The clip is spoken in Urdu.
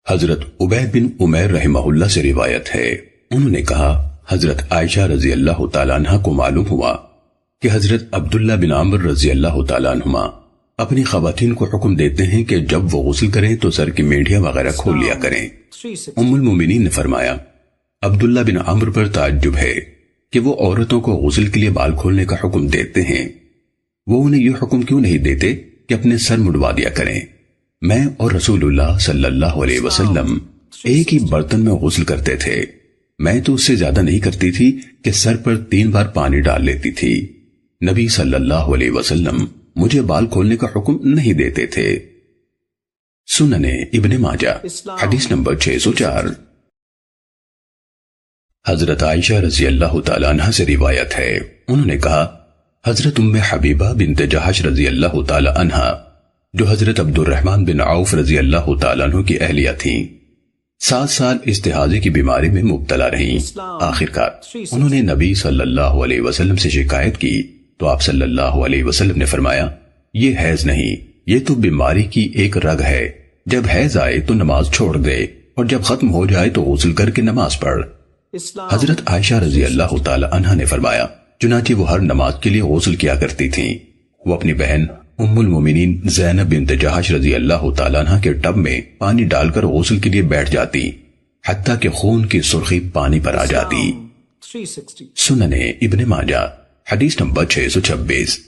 حضرت عبید بن عمیر رحمہ اللہ سے روایت ہے، انہوں نے کہا حضرت عائشہ رضی اللہ تعالیٰ عنہ کو معلوم ہوا کہ حضرت عبداللہ بن عمر رضی اللہ تعالیٰ عنہما اپنی خواتین کو حکم دیتے ہیں کہ جب وہ غسل کریں تو سر کی میڈیاں وغیرہ کھول لیا کریں۔ ام المومنین نے فرمایا عبداللہ بن عمر پر تعجب ہے کہ وہ عورتوں کو غسل کے لیے بال کھولنے کا حکم دیتے ہیں، وہ انہیں یہ حکم کیوں نہیں دیتے کہ اپنے سر مڈوا دیا کریں؟ میں اور رسول اللہ صلی اللہ علیہ وسلم ایک ہی برتن میں غسل کرتے تھے، میں تو اس سے زیادہ نہیں کرتی تھی کہ سر پر 3 بار پانی ڈال لیتی تھی، نبی صلی اللہ علیہ وسلم مجھے بال کھولنے کا حکم نہیں دیتے تھے۔ سنن ابن ماجہ حدیث نمبر 604۔ حضرت عائشہ رضی اللہ تعالیٰ عنہ سے روایت ہے، انہوں نے کہا حضرت ام حبیبہ بنت جہش رضی اللہ تعالیٰ عنہ جو حضرت عبد الرحمن بن عوف رضی اللہ تعالیٰ عنہ کی اہلیہ تھیں، 7 سال استحاضے کی بیماری میں مبتلا رہیں۔ آخرکار انہوں نے نبی صلی اللہ علیہ وسلم سے شکایت کی تو آپ صلی اللہ علیہ وسلم نے فرمایا یہ حیض نہیں، یہ تو بیماری کی ایک رگ ہے، جب حیض آئے تو نماز چھوڑ دے اور جب ختم ہو جائے تو غسل کر کے نماز پڑھ۔ حضرت عائشہ رضی اللہ تعالی عنہ نے فرمایا چنانچہ وہ ہر نماز کے لیے غسل کیا کرتی تھیں، وہ اپنی بہن ام المومنین زینب بنت جہش رضی اللہ تعالیٰ عنہ کے ٹب میں پانی ڈال کر غسل کے لیے بیٹھ جاتی حتیٰ کہ خون کی سرخی پانی پر آ جاتی۔ سنن ابن ماجہ حدیث نمبر 626۔